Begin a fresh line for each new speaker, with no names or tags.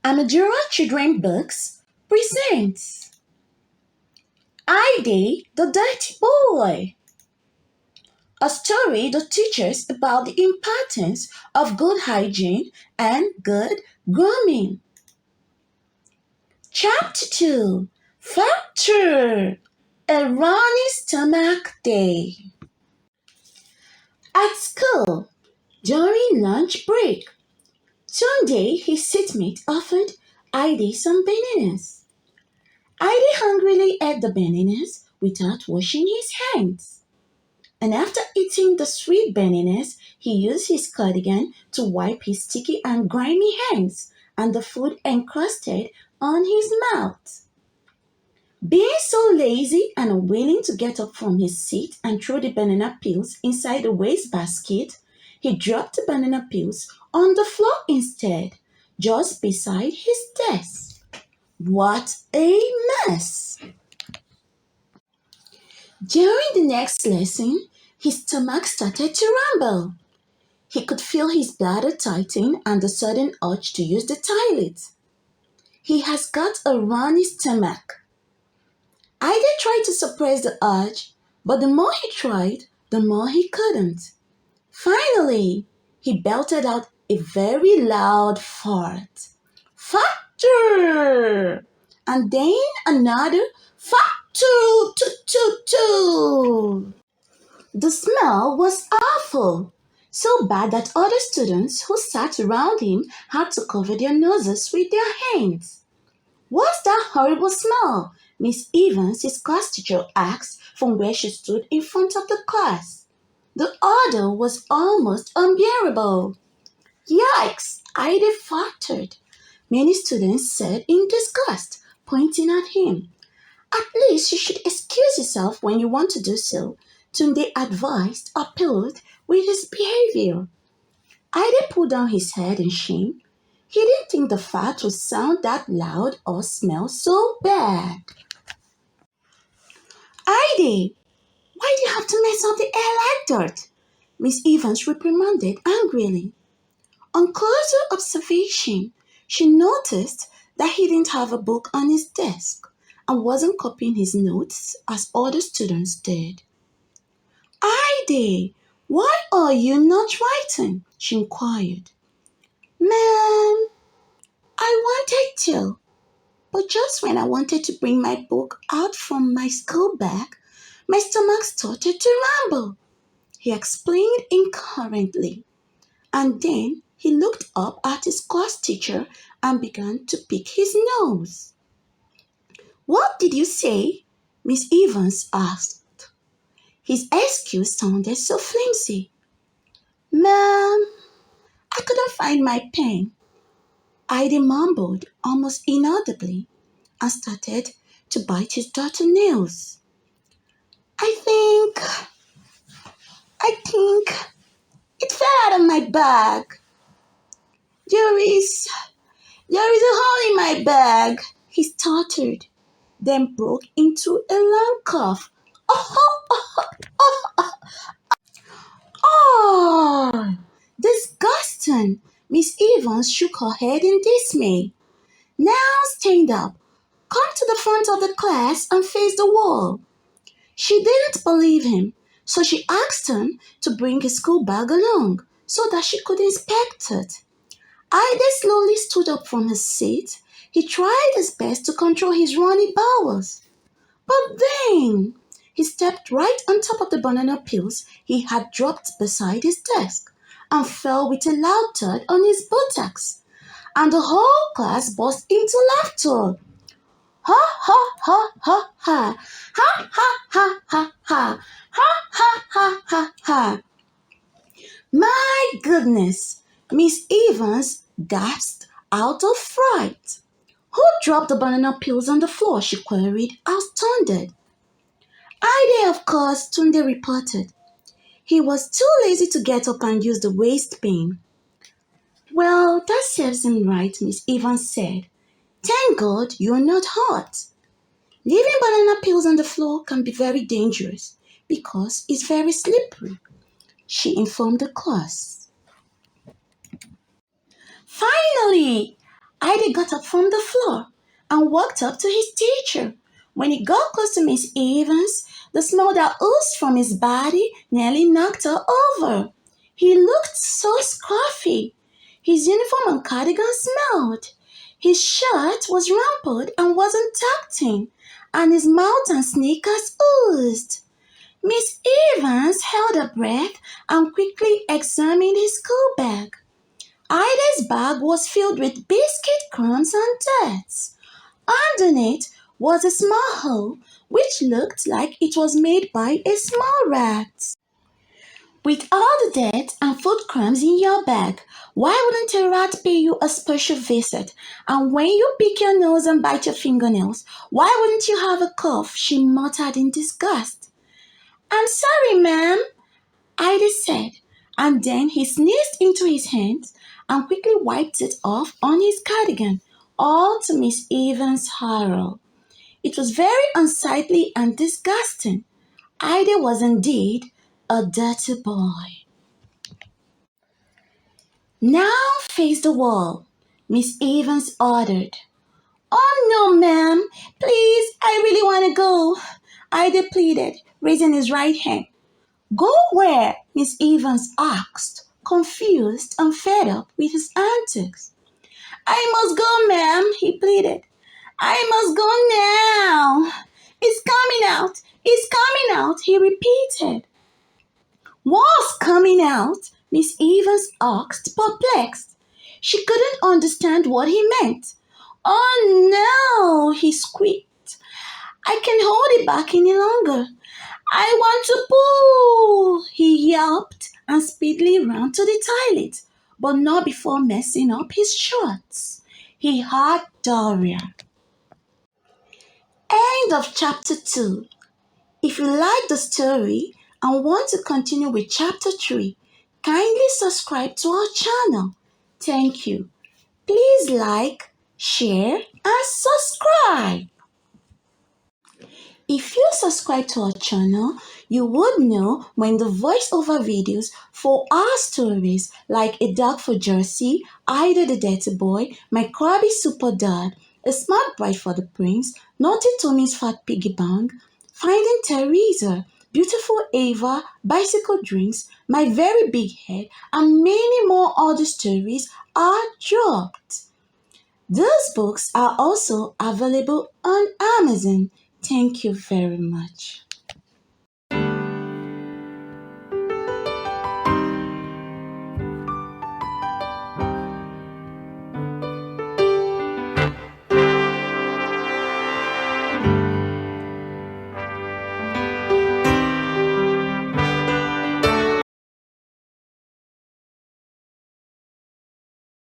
Amadura Children Books presents Aide, the Dirty Boy, a story that teaches about the importance of good hygiene and good grooming. Chapter 2, Factor, a runny stomach day. At school, during lunch break, Sunday his seatmate offered Aide some bananas. Aide hungrily ate the bananas without washing his hands. And after eating the sweet bananas, he used his cardigan to wipe his sticky and grimy hands and the food encrusted on his mouth. Being so lazy and unwilling to get up from his seat and throw the banana peels inside the wastebasket, he dropped the banana peels on the floor instead, just beside his desk. What a mess! During the next lesson, his stomach started to rumble. He could feel his bladder tighten and the sudden urge to use the toilet. He has got a runny stomach. Ida tried to suppress the urge, but the more he tried, the more he couldn't. Finally, he belted out a very loud fart. Factor! And then another factor, toot. The smell was awful, so bad that other students who sat around him had to cover their noses with their hands. What's that horrible smell? Miss Evans, his class teacher, asked from where she stood in front of the class. The odor was almost unbearable. Yikes! Ida faltered. Many students said in disgust, pointing at him. At least you should excuse yourself when you want to do so, Tunde advised, appalled with his behavior. Ida pulled down his head in shame. He didn't think the fart would sound that loud or smell so bad. Ida, why do you have to mess up the air like that? Miss Evans reprimanded angrily. On closer observation, she noticed that he didn't have a book on his desk and wasn't copying his notes as other students did. Ida, why are you not writing? She inquired. Ma'am, I wanted to, but just when I wanted to bring my book out from my school bag, my stomach started to rumble, he explained incoherently. And then he looked up at his class teacher and began to pick his nose. What did you say? Miss Evans asked. His excuse sounded so flimsy. Ma'am, I couldn't find my pen. Ida mumbled almost inaudibly and started to bite his daughter's nails. I think it fell out of my bag. There is a hole in my bag, he stuttered, then broke into a long cough. Oh, disgusting! Miss Evans shook her head in dismay. Now stand up. Come to the front of the class and face the wall. She didn't believe him, so she asked him to bring his school bag along so that she could inspect it. Ida slowly stood up from his seat. He tried his best to control his runny bowels. But then he stepped right on top of the banana peels he had dropped beside his desk and fell with a loud thud on his buttocks. And the whole class burst into laughter. Ha ha ha ha ha. Ha ha ha ha ha. Ha ha ha ha ha. My goodness, Miss Evans gasped out of fright. Who dropped the banana peels on the floor? She queried, astounded. Ida, of course, Tunde reported. He was too lazy to get up and use the waste bin. Well, that serves him right, Miss Evans said. Thank God you're not hot. Leaving banana peels on the floor can be very dangerous because it's very slippery, she informed the class. Finally, Ida got up from the floor and walked up to his teacher. When he got close to Miss Evans, the smell that oozed from his body nearly knocked her over. He looked so scruffy. His uniform and cardigan smelled. His shirt was rumpled and wasn't tucked in, and his mouth and sneakers oozed. Miss Evans held her breath and quickly examined his school bag. Ida's bag was filled with biscuit crumbs and dirt. Underneath was a small hole which looked like it was made by a small rat. With all the dirt and food crumbs in your bag, why wouldn't a rat pay you a special visit? And when you pick your nose and bite your fingernails, why wouldn't you have a cough? She muttered in disgust. I'm sorry, ma'am, Ida said, and then he sneezed into his hands and quickly wiped it off on his cardigan, all to Miss Evans' horror. It was very unsightly and disgusting. Ida was indeed a dirty boy. Now face the wall, Miss Evans ordered. Oh no, ma'am, please, I really want to go, Ida pleaded, raising his right hand. Go where? Miss Evans asked, confused and fed up with his antics. I must go, ma'am, he pleaded. I must go now. It's coming out. It's coming out, he repeated. What's coming out? Miss Evans asked, perplexed. She couldn't understand what he meant. Oh no, he squeaked. I can't hold it back any longer. I want to poo, he yelped and speedily ran to the toilet, but not before messing up his shorts. He had diarrhea. End of chapter 2. If you like the story and want to continue with chapter 3, kindly subscribe to our channel. Thank you. Please like, share, and subscribe. If you subscribe to our channel, you would know when the voiceover videos for our stories like A Dog for Jersey, Ida the Dirty Boy, My Krabby Super Dad, A Smart Bride for the Prince, Naughty Tommy's Fat Piggy Bank, Finding Teresa, Beautiful Ava, Bicycle Drinks, My Very Big Head, and many more other stories are dropped. Those books are also available on Amazon. Thank you very much.